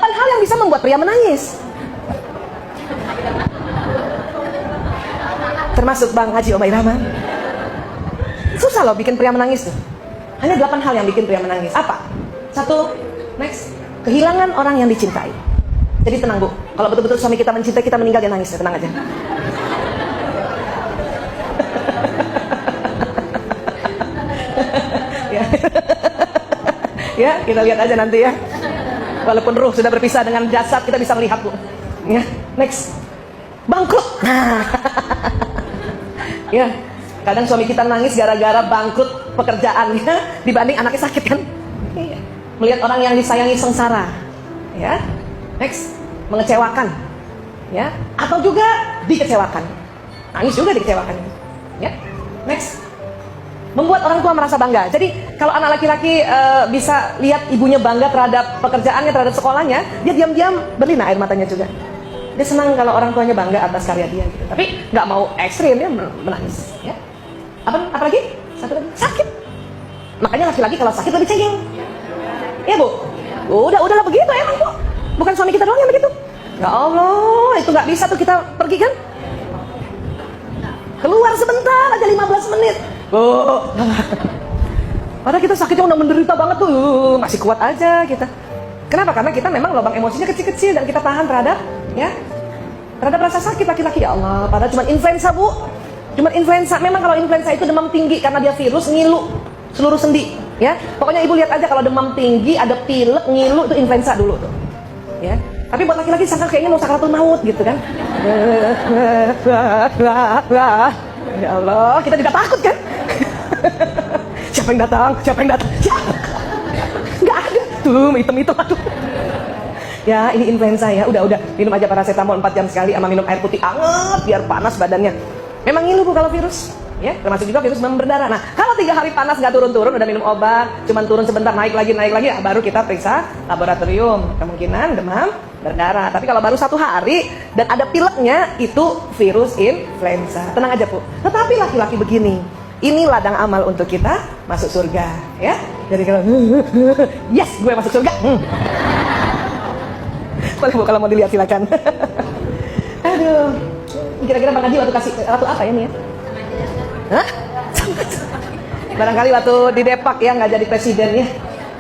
hal yang bisa membuat pria menangis. Termasuk Bang Haji Omay Rahman. Susah loh bikin pria menangis tuh. Hanya 8 hal yang bikin pria menangis. Apa? 1, next, kehilangan orang yang dicintai. Jadi tenang Bu, kalau betul-betul suami kita mencintai, kita meninggal dia nangis, tenang aja. Ya, kita lihat aja nanti ya. Walaupun ruh sudah berpisah dengan jasad, kita bisa melihat Bu. Ya, next, bangkrut. Nah, ya, kadang suami kita nangis gara-gara bangkrut pekerjaannya dibanding anaknya sakit kan. Iya. Melihat orang yang disayangi sengsara, ya. Next, mengecewakan, ya, atau juga dikecewakan. Nangis juga dikecewakan, ya. Next, membuat orang tua merasa bangga. Jadi kalau anak laki-laki bisa lihat ibunya bangga terhadap pekerjaannya, terhadap sekolahnya, dia diam-diam berlinang air matanya juga. Dia senang kalau orang tuanya bangga atas karya dia, gitu. Tapi nggak mau ekstrim, dia menangis, ya. Apa lagi? Satu lagi, sakit. Makanya laki-laki kalau sakit lebih cengeng. Iya Bu? Udahlah begitu emang Bu. Bukan suami kita doang yang begitu. Ya Allah, itu nggak bisa tuh kita pergi kan? Keluar sebentar aja 15 menit. Oh. Padahal kita sakitnya udah menderita banget tuh, masih kuat aja kita. Kenapa? Karena kita memang lubang emosinya kecil-kecil dan kita tahan terhadap, ya, terhadap rasa sakit laki-laki. Ya Allah, padahal cuma influenza Bu. Cuma influenza. Memang kalau influenza itu demam tinggi karena dia virus, ngilu seluruh sendi. Ya, pokoknya ibu lihat aja kalau demam tinggi, ada pilek, ngilu, itu influenza dulu tuh. Ya, tapi buat laki-laki sangka kayaknya mau sakratul maut gitu kan. Ya Allah, kita juga takut kan. Siapa yang datang? Nggak ada tuh, hitam-hitam aduh. Ya, ini influenza ya. Udah minum aja paracetamol 4 jam sekali sama minum air putih anget biar panas badannya. Memang ngilu Bu kalau virus. Ya, termasuk juga virus demam berdarah. Nah, kalau 3 hari panas nggak turun-turun, udah minum obat, cuman turun sebentar, naik lagi, ya, baru kita periksa laboratorium. Kemungkinan demam berdarah. Tapi kalau baru 1 hari dan ada pileknya, itu virus influenza. Tenang aja Bu. Tetapi laki-laki begini, ini ladang amal untuk kita masuk surga. Ya, jadi kalau yes, gue masuk surga. Boleh Bu kalau mau dilihat silakan. Aduh, kira-kira Bang Haji waktu apa ya nih ya? Hah? Barangkali waktu di Depak ya nggak jadi presiden ya.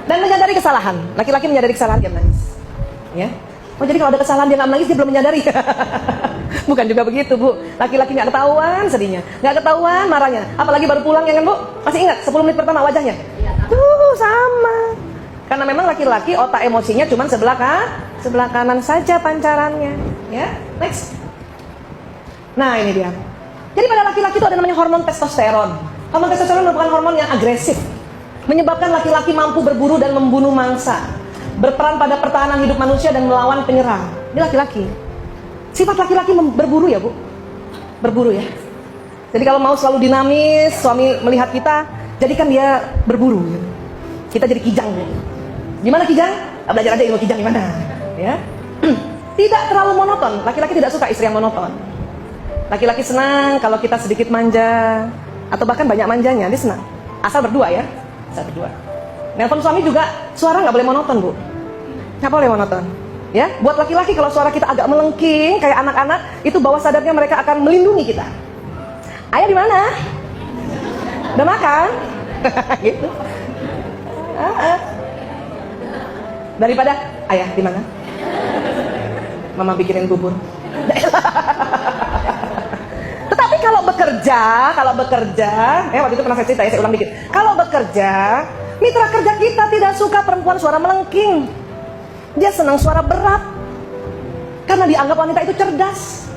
Dan menyadari kesalahan. Laki-laki menyadari kesalahan dia menangis. Ya. Oh jadi kalau ada kesalahan dia nggak menangis, dia belum menyadari. Bukan juga begitu Bu. Laki-laki nggak ketahuan sedihnya, nggak ketahuan marahnya. Apalagi baru pulang ya kan Bu? Masih ingat 10 menit pertama wajahnya? Tuh sama. Karena memang laki-laki otak emosinya cuma sebelah kanan saja pancarannya. Ya. Next. Nah ini dia. Jadi pada laki-laki itu ada namanya hormon testosteron. Hormon testosteron merupakan hormon yang agresif, menyebabkan laki-laki mampu berburu dan membunuh mangsa, berperan pada pertahanan hidup manusia dan melawan penyerang. Ini laki-laki. Sifat laki-laki berburu ya Bu? Berburu ya. Jadi kalau mau selalu dinamis, suami melihat kita, jadikan dia berburu. Gitu. Kita jadi kijang. Gitu. Gimana kijang? Belajar aja ilmu kijang gimana? Ya. Tidak terlalu monoton. Laki-laki tidak suka istri yang monoton. Laki-laki senang kalau kita sedikit manja, atau bahkan banyak manjanya, dia senang. Asal berdua ya, asal berdua. Nelpon suami juga suara nggak boleh monoton Bu, nggak boleh monoton. Ya, buat laki-laki kalau suara kita agak melengking kayak anak-anak, itu bawah sadarnya mereka akan melindungi kita. Ayah di mana? Udah makan? Gitu. Daripada ayah di mana? Mama bikinin bubur. Tetapi kalau bekerja, waktu itu pernah saya cerita ya, saya ulang dikit. Kalau bekerja, mitra kerja kita tidak suka perempuan suara melengking. Dia senang suara berat. Karena dianggap wanita itu cerdas.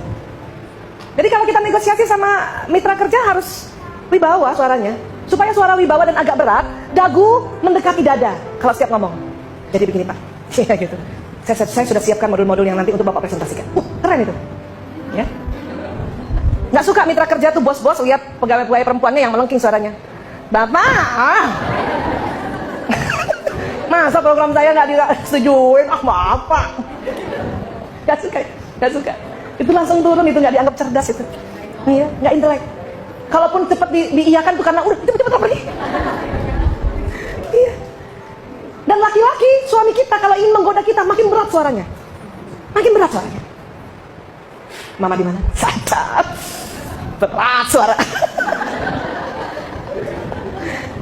Jadi kalau kita negosiasi sama mitra kerja harus wibawa suaranya. Supaya suara wibawa dan agak berat, dagu mendekati dada kalau setiap ngomong. Jadi begini Pak, ya gitu. Saya sudah siapkan modul-modul yang nanti untuk Bapak presentasikan. Keren itu. Ya. Nggak suka mitra kerja tuh bos-bos lihat pegawai-pegawai perempuannya yang melengking suaranya. Bapak, masa program saya nggak disetujuin? Maaf Pak. Nggak suka. Itu langsung turun, itu nggak dianggap cerdas itu. Iya, nggak intelek. Kalaupun cepat diiyakan tuh karena udah cepet pergi. Iya. Dan Dan laki-laki, suami kita kalau ingin menggoda kita, makin berat suaranya. Makin berat suaranya. Mama di mana? Sadar. Berat suara.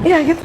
Iya gitu.